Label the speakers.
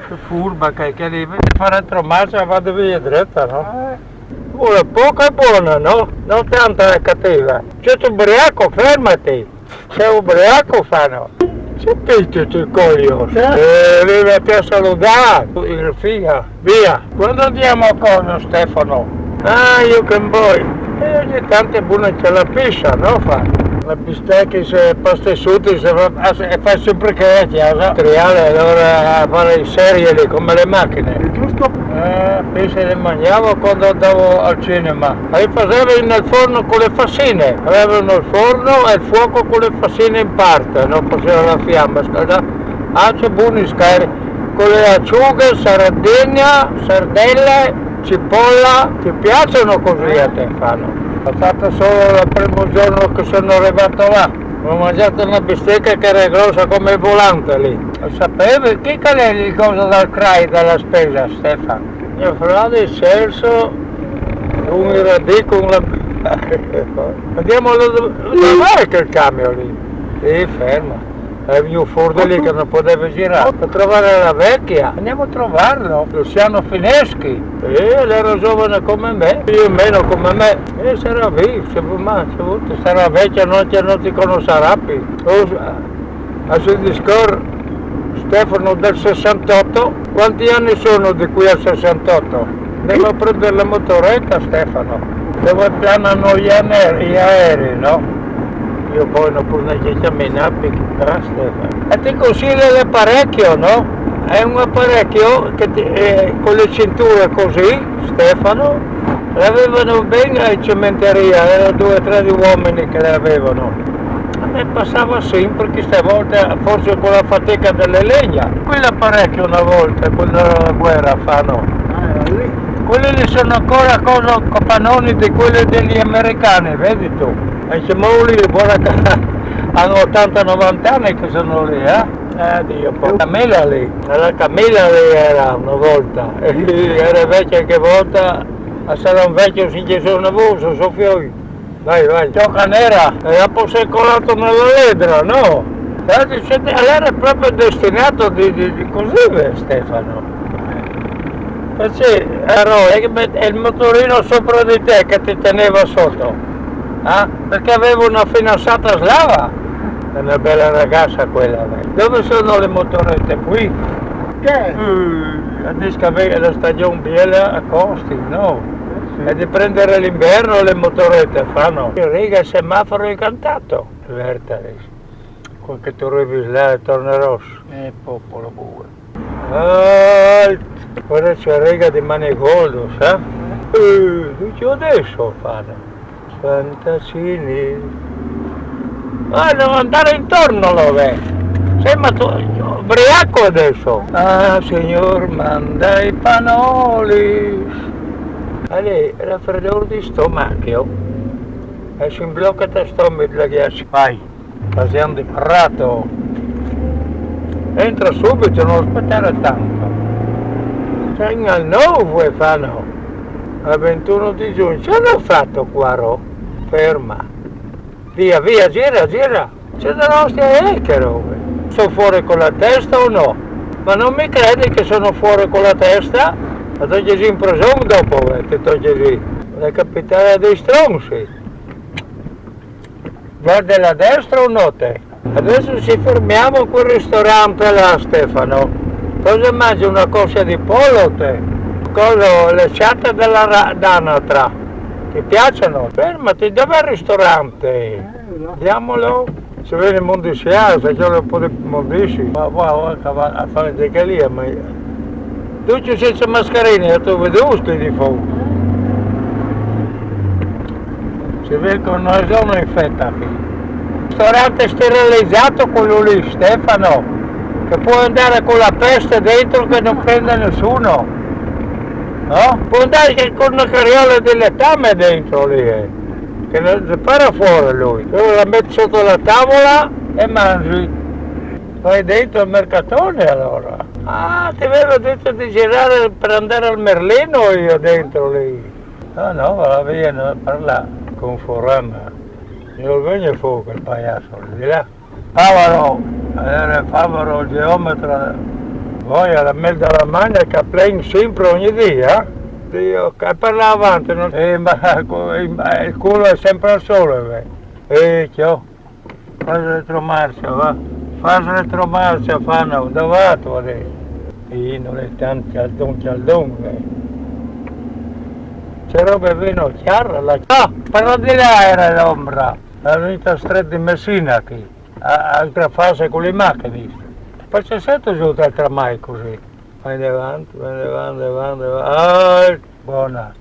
Speaker 1: Che furba che devi fare tromaccia, vado via dritta, no? Vuole poco e buona, no? Non tanta è cattiva. C'è tu ubriaco, fermati. Sei ubriaco, fanno. C'è picchio il coglio. Vieni a te salutare. Il figa, via. Quando andiamo a cosa, Stefano? Ah, io che vuoi. E ogni tanto è buona c'è la piscia, no? Fa? La bistecca, se pasta asciutta, fa sempre che è chiesa. Triale, allora a fare serie lì, come le macchine.
Speaker 2: Giusto?
Speaker 1: Penso le mangiavo quando andavo al cinema. E facevo nel forno con le fascine. Avevano il forno e il fuoco con le fascine in parte, non faceva la fiamma. C'è buoni scari. Con le acciughe, sardelle, cipolla. Ti piacciono così a te, fanno? L'ho fatta solo il primo giorno che sono arrivato là. Ho mangiato una bistecca che era grossa come il volante lì. Sapevi chi è il cosa dal CRAI della spesa, Stefano? Mio fratello Celso, un radì con la... Andiamo dov'è che il camion lì? Sì, ferma. È venuto fuori lì che non poteva girare. Per trovare la vecchia. Andiamo a trovarlo. Luciano Fineschi. Era giovane come me. Più o meno come me. Sarà vivo, sarà vecchia, non ti conoscerà più. A sul discorso, Stefano del 68. Quanti anni sono di qui al 68? Devo prendere la motoretta, Stefano. Devo pianano gli aerei, no? Io poi non posso neanche camminare perché Stefano. E ti consiglio l'apparecchio, no? È un apparecchio che con le cinture così, Stefano, l'avevano bene in cementeria, erano 2 o 3 uomini che le avevano. A me passava sempre che stavolta, forse con la fatica delle legna. Quell'apparecchio una volta, quando era la guerra, fanno. Quelli lì sono ancora capannoni di quelli degli americani, vedi tu? E siamo lì, hanno 80-90 anni che sono lì, Dio, poi Camilla lì, la Camilla lì era una volta, era vecchia che volta, sarà un vecchio se ci sono avuto, Sofio. Vai, gioca nera, e dopo sei colato nella ledra, no? Allora è proprio destinato di così, Stefano. Perché è il motorino sopra di te che ti teneva sotto. Perché avevo una fidanzata slava, è una bella ragazza quella. Dove sono le motorette? Qui? Che? A Discavega, la stagione biela a Costi, no? E di prendere l'inverno le motorette fanno. Riga il semaforo incantato, Vertaris. Quel che tu arrivi là e torna rosso. Popolo bue. Ora c'è riga di Manigoldo, sa? Dice adesso fanno. Fantacini. Devo andare intorno, lo vedi. Sei ubriaco adesso. Signor, manda i panoli. Allora, raffreddore di stomaco. E si blocca il stomaco la ghiaccia. Vai, facciamo di prato. Entra subito, non aspettare tanto. Sei al 9 fanno. A 21 di giugno. Ce l'ho fatto qua, ferma. Via, gira. C'è da nostra ecchero. Sono fuori con la testa o no? Ma non mi credi che sono fuori con la testa? Ma togli in prigione dopo, ti togli la capitale dei stronzi. Guarda la destra o no te? Adesso ci fermiamo a quel ristorante là, Stefano. Cosa mangi? Una cosa di pollo te? Cosa? Le ciate della d'anatra. Ti piacciono? Fermati, dov'è il ristorante? Andiamolo. Se viene il mondisiano, se c'è un po' di mondisi. Ma va a fare dei calia, ma... Tu ci senza mascherine, tu vedi di fuoco. Si vede che non sono infettati. Ristorante sterilizzato quello lì, Stefano, che puoi andare con la peste dentro che non prende nessuno. No? Puoi andare con una carriola di letame dentro lì, che non si para fuori lui. Tu la metti sotto la tavola e mangi. Vai dentro al mercatone allora. Ti avevo detto di girare per andare al Merlino io dentro lì. No, va via, parla con Forama. Io vengo fuoco il pagliasso, di là. Favaro, il geometra, Poi alla mezza della magna che plane sempre ogni dia. Dio, che per là avanti, non... il culo è sempre al sole, ciao. Fai retromarcia, va. Fai retromarcia, fanno, davanti, non è tanto cialdon, C'è roba vino chiara, però di là era l'ombra, la vita stretta di Messina qui, altra fase con le macchine. Poi c'è stato giù dal tramvai così, vai avanti, buona.